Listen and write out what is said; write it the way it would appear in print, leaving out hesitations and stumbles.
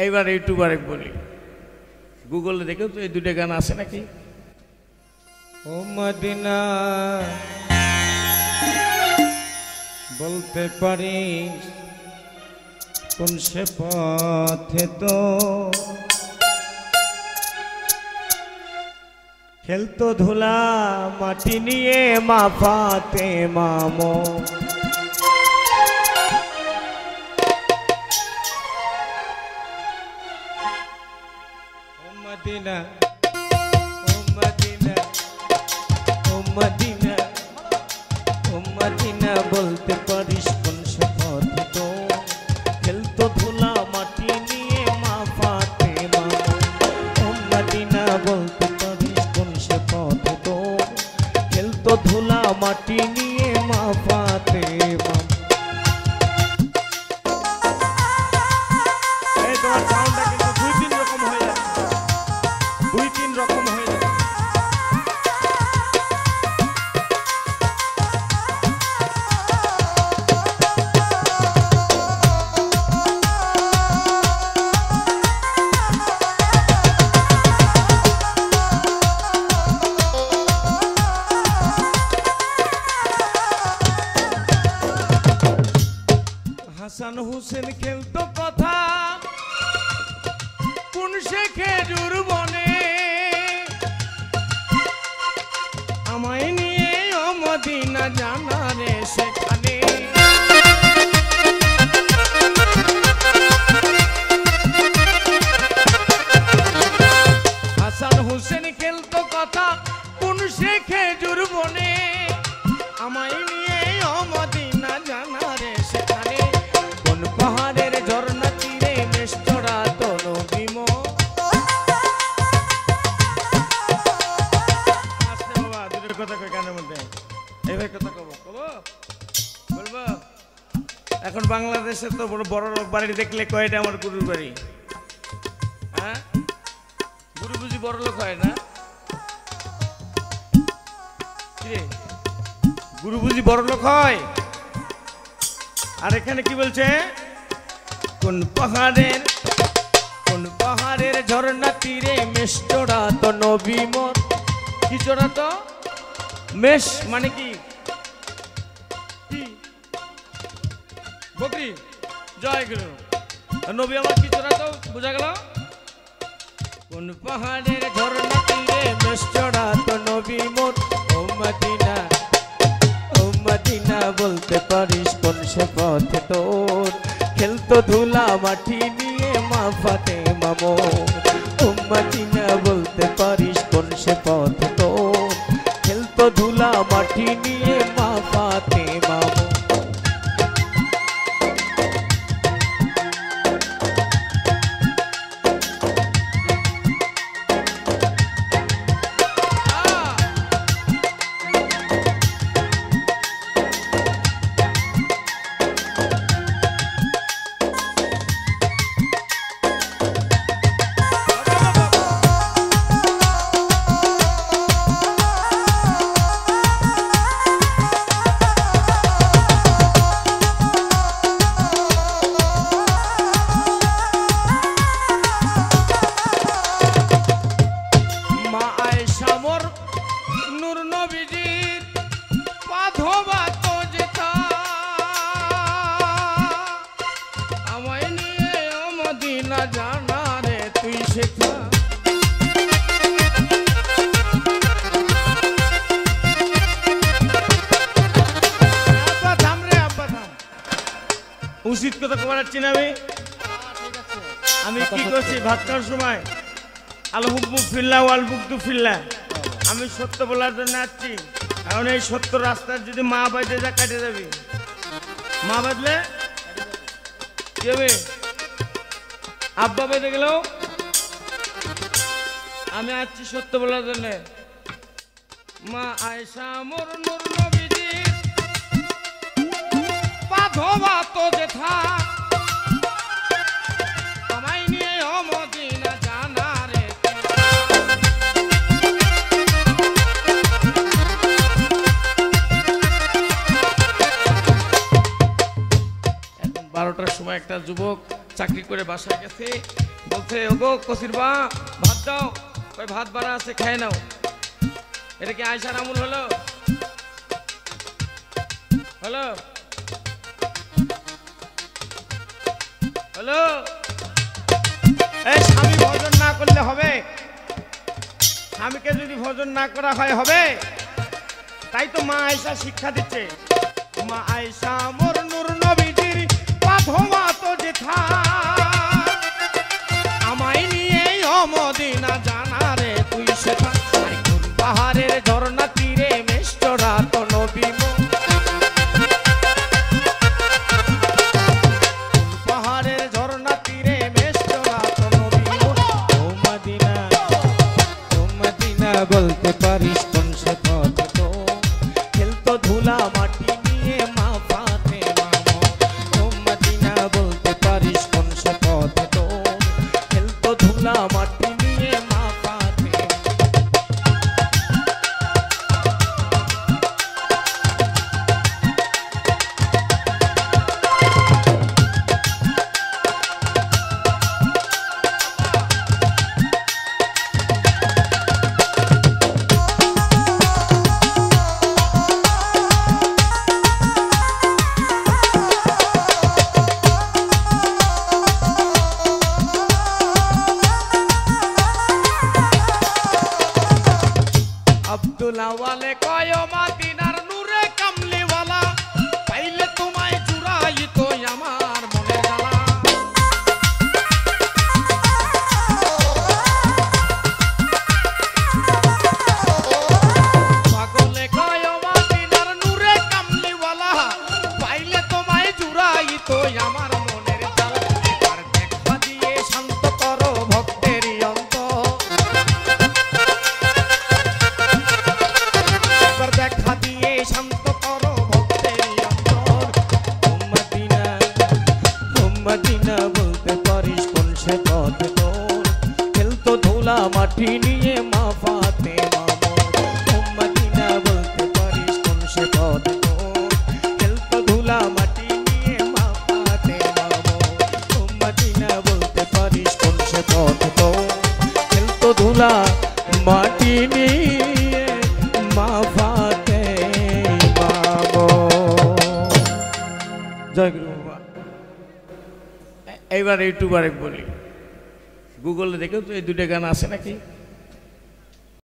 এইবার ইউটিউবারে বলি, গুগলে দেখেও তো এই দুটো গান আছে নাকি? ও মদিনা বলতে পারিস কোন সে পথে তো খেলতো ধুলা মাটি নিয়ে মা Fatema Medina oh Medina oh Medina oh Medina বলতে পারিস কোন সে পথে তো খেলতো ধুলা মাটি নিয়ে মা ফাতেমা। ও মদিনা বলতে পারিস কোন সে পথে তো খেলতো ধুলা মাটি নিয়ে মা ফাতেমা। এই তোমার সাউন্ডটা কিন্তু দুই তিন রকম হয়ে যাচ্ছে, দুই তিন রকম হয়ে যাচ্ছে। হাসান হুসেন খেলতো কথা কোন সে খেজুর বনে, আমায় নিয়ে ও মদিনা জানা রে সেখানে। হাসান হুসেন খেলতো কথা কোন সে খেজুর বনে, আমায় নিয়ে ও মদিনা জানা রে সেখানে। কোন পাহাড়ের ঝর্ণা তীরে মেষ্টরা তনু বিম। আস্তে বাবা দুটোর কথা কই গানের মধ্যে, এইভাবে কথা কব কব বলবো। এখন বাংলাদেশে তো বড় বড় লোক বাড়ি দেখলে কয়টা আমার গুরুর বাড়ি। হ্যাঁ গুরু বুঝি বড় লোক হয় না? গুরু বুঝি বড় লোক হয়? আর এখানে কি বলছে? কোন পাহাড়ের ঝর্ণা তীরে মেষ চড়া তো নবী মোর। কি চড়া তো? মেষ মানে কি? বকরি। জয় গুরু। নবী আমার কি চড়া তো বোঝা গেল? কোন পাহাড়ের ঝর্ণা তীরে মেষ চড়া তো নবী মোর। ও মদিনা ও মদিনা বলতে পারিস কোন সে পথে তোর খেলতো ধুলা মাটি নিয়ে মা ফাতেমা মোর। ও মদিনা বলতে পারিস কোন সে পথে তোর খেলতো ধুলা মাটি নিয়ে মা ফাতেমা মোর। জানা রে তুই শেখা। উচিত কথা কবার যাচ্ছি না আমি কি করছি ভাত খাওয়ার সময় আল হুব্বু ফিল্লা ওয়াল বুকদু ফিল্লা, আমি সত্য বলার জন্য আসছি। এখন এই সত্য রাস্তার যদি মা বাজে যা কাটে যাবি, মা বাজলে কি হবে? আব্বা বেঁধে গেলেও আমি আসছি সত্য বলার জন্য। মা আয়েশা মোর নূর নবীজির বাঁধবা তো যেথা, আমায় নিয়ে ও মদিনা জানা রে। এখন 12টার সময় একটা যুবক চাকরি করে বাসায় গেছে, বলছে ওগো কসির বা ভাত দাও, ওই ভাত বাড়া আছে খেয়ে নাও। এটা কি আয়সার আমল হলো? হলো হলো? এই স্বামী ভোজন না করলে হবে? স্বামীকে যদি ভোজন না করা হয় হবে? তাই তো মা আয়েশা শিক্ষা দিচ্ছে। মা আয়েশা মোর নূর নবীজির পাধোয়া তো যেথা, আমায় নিয়ে ও মদিনা জানা রে তুই সেথা। কোন পাহাড়ের ঝর্ণা তীরে মেষ্টরা তো নবী মোর, পাহাড়ের ঝর্ণা তীরে মেষ্টরা তো নবী মোর। ও মদিনা বলতে পারিস কোন সে পথ তো, খেলতো ধুলা মাটি নিয়ে মা ফাতেমা মোর। ও মদিনা বলতে পারিস কোন সে পথ তো, খেলতো ধুলা মাটি নিয়ে মা ফাতেমা। আব্দুল্লাহওয়ালে কয় মদিনার নূরে কামলিওয়ালা, পাইলে তোমায় জুড়াই তো আমার মনের জ্বালা। পাগলে কয় মদিনার নূরে কামলিওয়ালা, পাইলে তোমায় জুড়াই তো আমার মনের জ্বালা। এবার দেখা দিয়ে শান্ত করো ভক্তেরই অন্তর, দেখা দিয়ে শান্ত করো ভক্তের অন্তর। মদিনা বলতে পারিস কোন সে পথ তোর, খেলতো ধুলা মাটি নিয়ে মা ফাতেমা মোর। মদিনা বলতে পারিস কোন সে পথ তোর, খেলতো ধুলা মাটি নিয়ে মা ফাতেমা মোর। মদিনা বলতে পারিস কোন সে পথ তোর, খেলতো ধুলা মাটি নিয়ে মা ফাতেমা মোর। জয় গুরু বাবা। এইবার ইউটিউবারে বলি, গুগলে দেখেও তো এই দুটো গান আছে নাকি?